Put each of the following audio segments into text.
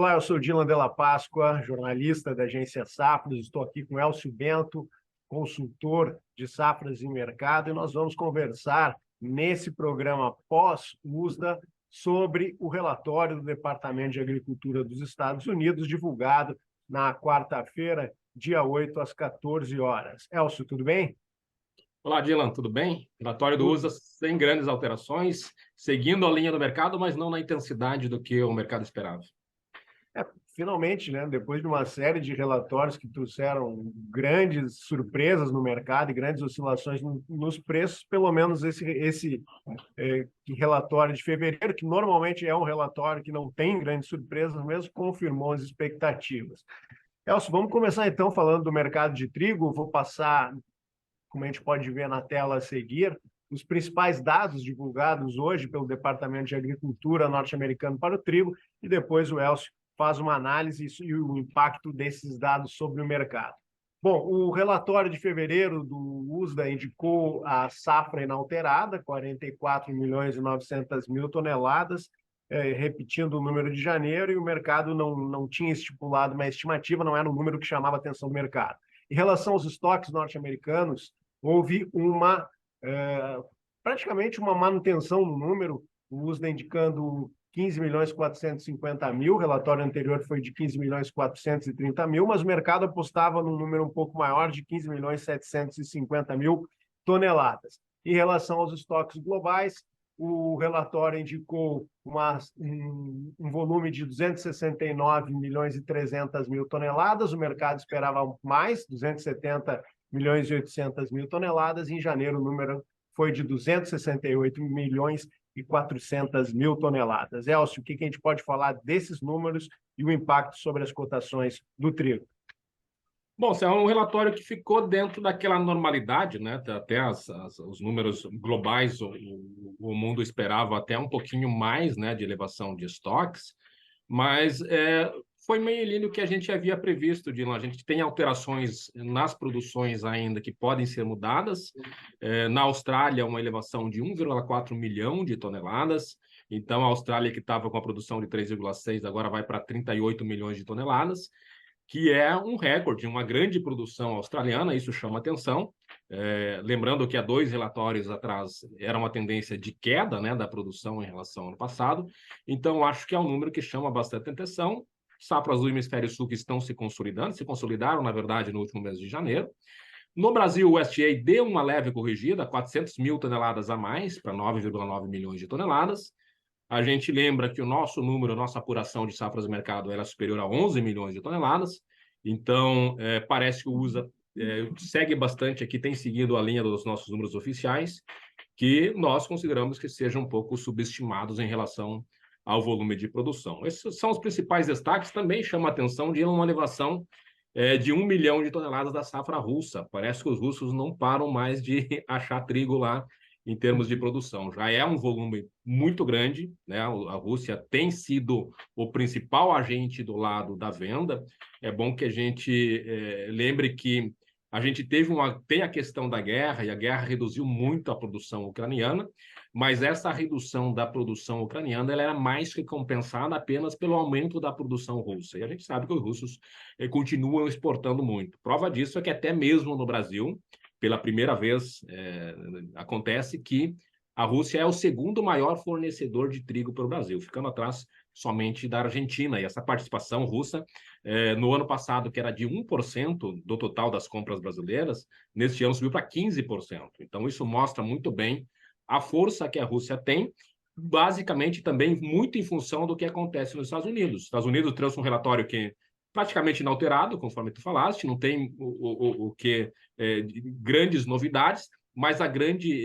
Olá, eu sou Dylan Della Páscoa, jornalista da agência Safras. Estou aqui com Elcio Bento, consultor de safras e mercado, e nós vamos conversar nesse programa pós-USDA sobre o relatório do Departamento de Agricultura dos Estados Unidos, divulgado na quarta-feira, dia 8, às 14 horas. Elcio, tudo bem? Olá, Dylan, tudo bem? Relatório do USA sem grandes alterações, seguindo a linha do mercado, mas não na intensidade do que o mercado esperava. Finalmente, né, depois de uma série de relatórios que trouxeram grandes surpresas no mercado e grandes oscilações nos preços, pelo menos esse relatório de fevereiro, que normalmente é um relatório que não tem grandes surpresas, mesmo confirmou as expectativas. Elcio, vamos começar então falando do mercado de trigo. Vou passar, como a gente pode ver na tela a seguir, os principais dados divulgados hoje pelo Departamento de Agricultura norte-americano para o trigo, e depois o Elcio faz uma análise e o impacto desses dados sobre o mercado. Bom, o relatório de fevereiro do USDA indicou a safra inalterada, 44 milhões e 900 mil toneladas, repetindo o número de janeiro, e o mercado não tinha estipulado uma estimativa, não era um número que chamava a atenção do mercado. Em relação aos estoques norte-americanos, houve praticamente uma manutenção no número, o USDA indicando 15 milhões 450 mil, o relatório anterior foi de 15 milhões 430 mil, mas o mercado apostava num número um pouco maior, de 15 milhões 750 mil toneladas. Em relação aos estoques globais, o relatório indicou um volume de 269 milhões e 300 mil toneladas, o mercado esperava mais, 270 milhões e 800 mil toneladas, e em janeiro o número foi de 268 milhões e 400 mil toneladas. Elcio, o que a gente pode falar desses números e o impacto sobre as cotações do trigo? Bom, é um relatório que ficou dentro daquela normalidade, né? Até os números globais, o mundo esperava até um pouquinho mais, né, de elevação de estoques, mas foi meio ali no que a gente havia previsto, Dylan. A gente tem alterações nas produções ainda que podem ser mudadas. Na Austrália, uma elevação de 1,4 milhão de toneladas. Então, a Austrália, que estava com a produção de 3,6, agora vai para 38 milhões de toneladas, que é um recorde, uma grande produção australiana. Isso chama atenção. Lembrando que há 2 relatórios atrás era uma tendência de queda, né, da produção em relação ao ano passado. Então, acho que é um número que chama bastante atenção. Safras do hemisfério sul que estão se consolidando, se consolidaram, na verdade, no último mês de janeiro. No Brasil, o USDA deu uma leve corrigida, 400 mil toneladas a mais, para 9,9 milhões de toneladas. A gente lembra que o nosso número, a nossa apuração de safras do mercado era superior a 11 milhões de toneladas. Então, parece que o USA segue bastante aqui, tem seguido a linha dos nossos números oficiais, que nós consideramos que sejam um pouco subestimados em relação ao volume de produção. Esses são os principais destaques. Também chama a atenção de uma elevação de 1 milhão de toneladas da safra russa. Parece que os russos não param mais de achar trigo lá em termos de produção. Já é um volume muito grande, né? A Rússia tem sido o principal agente do lado da venda. É bom que a gente lembre que a gente tem a questão da guerra, e a guerra reduziu muito a produção ucraniana, mas essa redução da produção ucraniana ela era mais que compensada apenas pelo aumento da produção russa. E a gente sabe que os russos continuam exportando muito. Prova disso é que até mesmo no Brasil, pela primeira vez, acontece que a Rússia é o segundo maior fornecedor de trigo para o Brasil, ficando atrás somente da Argentina. E essa participação russa, no ano passado, que era de 1% do total das compras brasileiras, neste ano subiu para 15%. Então, isso mostra muito bem a força que a Rússia tem, basicamente também muito em função do que acontece nos Estados Unidos. Os Estados Unidos trouxe um relatório que praticamente inalterado, conforme tu falaste, não tem o que grandes novidades, mas a grande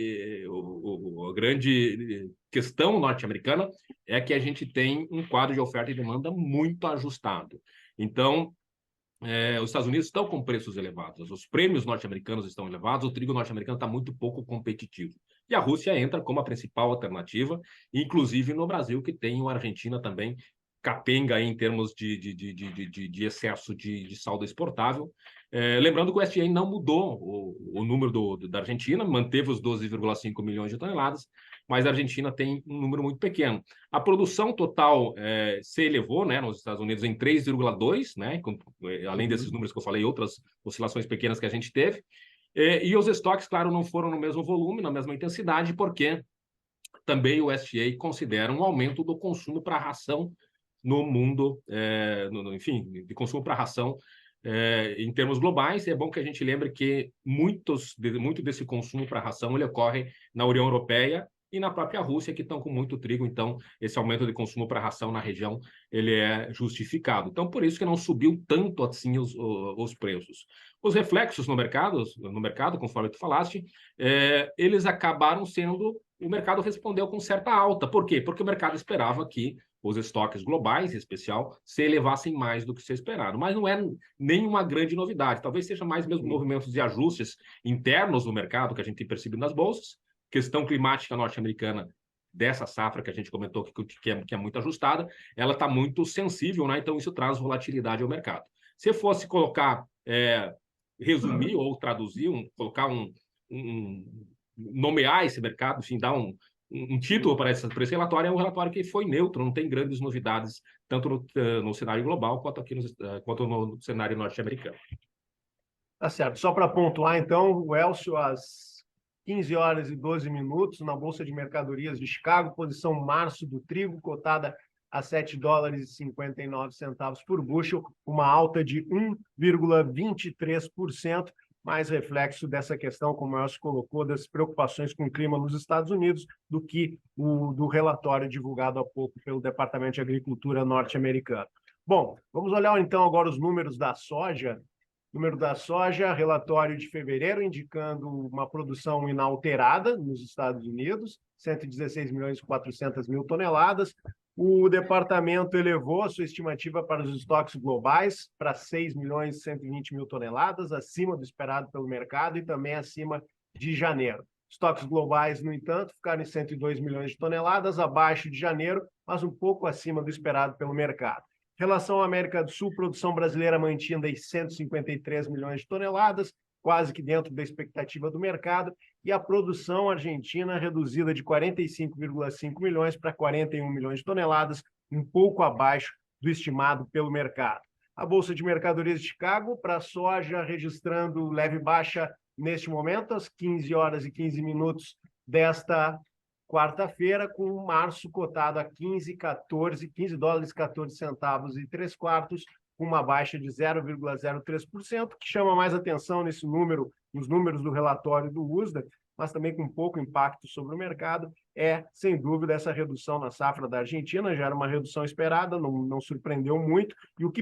questão norte-americana é que a gente tem um quadro de oferta e demanda muito ajustado. Então, os Estados Unidos estão com preços elevados, os prêmios norte-americanos estão elevados, o trigo norte-americano está muito pouco competitivo. E a Rússia entra como a principal alternativa, inclusive no Brasil, que tem a Argentina também capenga aí em termos de excesso de saldo exportável. Lembrando que o USDA não mudou o número da Argentina, manteve os 12,5 milhões de toneladas, mas a Argentina tem um número muito pequeno. A produção total se elevou, né, nos Estados Unidos em 3,2, né, além desses números que eu falei, outras oscilações pequenas que a gente teve. E os estoques, claro, não foram no mesmo volume, na mesma intensidade, porque também o STA considera um aumento do consumo para ração no mundo, enfim, de consumo para ração em termos globais. É bom que a gente lembre que muito desse consumo para ração ele ocorre na União Europeia e na própria Rússia, que estão com muito trigo. Então, esse aumento de consumo para ração na região ele é justificado. Então, por isso que não subiu tanto assim os preços. Os reflexos no mercado, conforme tu falaste, eles acabaram sendo... O mercado respondeu com certa alta. Por quê? Porque o mercado esperava que os estoques globais, em especial, se elevassem mais do que se esperado. Mas não é nenhuma grande novidade. Talvez seja mais mesmo movimentos de ajustes internos no mercado que a gente tem percebido nas bolsas. Questão climática norte-americana dessa safra que a gente comentou que é muito ajustada, ela está muito sensível, né? Então isso traz volatilidade ao mercado. Se fosse colocar, resumir ou traduzir, colocar nomear esse mercado, enfim, dar um título para esse relatório, é um relatório que foi neutro, não tem grandes novidades, tanto no cenário global quanto aqui quanto no cenário norte-americano. Tá certo. Só para pontuar, então, o Elcio, às 15 horas e 12 minutos, na Bolsa de Mercadorias de Chicago, posição março do trigo, cotada a $7,59 por bushel, uma alta de 1,23%, mais reflexo dessa questão, como o Elcio colocou, das preocupações com o clima nos Estados Unidos, do que do relatório divulgado há pouco pelo Departamento de Agricultura norte-americano. Bom, vamos olhar então agora os números da soja. Número da soja, relatório de fevereiro, indicando uma produção inalterada nos Estados Unidos, 116.400.000 toneladas. O departamento elevou a sua estimativa para os estoques globais para 6.120.000 toneladas, acima do esperado pelo mercado e também acima de janeiro. Estoques globais, no entanto, ficaram em 102 milhões de toneladas, abaixo de janeiro, mas um pouco acima do esperado pelo mercado. Em relação à América do Sul, produção brasileira mantida em 153 milhões de toneladas, quase que dentro da expectativa do mercado, e a produção argentina reduzida de 45,5 milhões para 41 milhões de toneladas, um pouco abaixo do estimado pelo mercado. A Bolsa de Mercadorias de Chicago, para a soja, registrando leve baixa neste momento, às 15 horas e 15 minutos desta quarta-feira, com março cotado a 15 dólares 14 centavos e 3 quartos, com uma baixa de 0,03%, que chama mais atenção nesse número, nos números do relatório do USDA, mas também com pouco impacto sobre o mercado, sem dúvida, essa redução na safra da Argentina. Já era uma redução esperada, não surpreendeu muito, e o que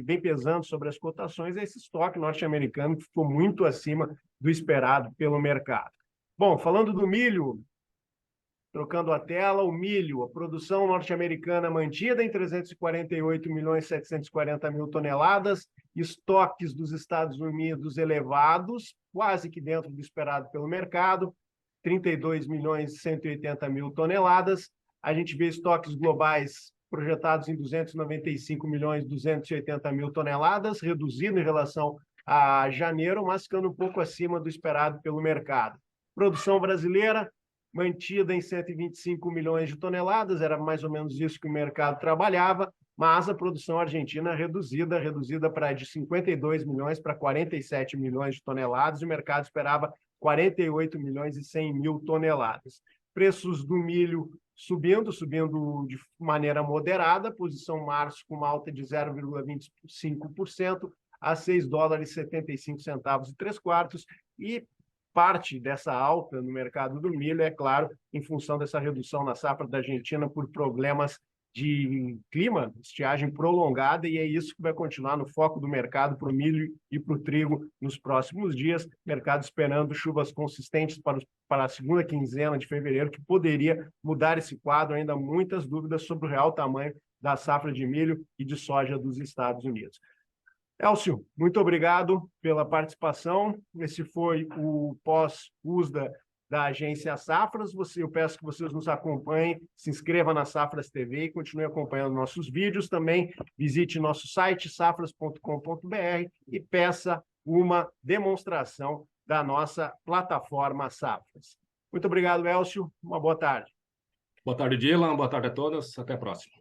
vem pesando sobre as cotações é esse estoque norte-americano, que ficou muito acima do esperado pelo mercado. Bom, falando do milho, trocando a tela, o milho, a produção norte-americana mantida em 348.740.000 toneladas, estoques dos Estados Unidos elevados, quase que dentro do esperado pelo mercado, 32.180.000 toneladas. A gente vê estoques globais projetados em 295.280.000 toneladas, reduzido em relação a janeiro, mas ficando um pouco acima do esperado pelo mercado. Produção brasileira, mantida em 125 milhões de toneladas, era mais ou menos isso que o mercado trabalhava, mas a produção argentina reduzida para de 52 milhões para 47 milhões de toneladas, e o mercado esperava 48 milhões e 100 mil toneladas. Preços do milho subindo de maneira moderada, posição março com uma alta de 0,25% a 6 dólares 75 centavos e 3 quartos, e parte dessa alta no mercado do milho, é claro, em função dessa redução na safra da Argentina por problemas de clima, estiagem prolongada, e é isso que vai continuar no foco do mercado para o milho e para o trigo nos próximos dias. Mercado esperando chuvas consistentes para a segunda quinzena de fevereiro, que poderia mudar esse quadro. Ainda muitas dúvidas sobre o real tamanho da safra de milho e de soja dos Estados Unidos. Elcio, muito obrigado pela participação. Esse foi o pós-USDA da agência Safras. Eu peço que vocês nos acompanhem, se inscreva na Safras TV e continue acompanhando nossos vídeos. Também visite nosso site, safras.com.br, e peça uma demonstração da nossa plataforma Safras. Muito obrigado, Elcio. Uma boa tarde. Boa tarde, Dylan. Boa tarde a todos. Até a próxima.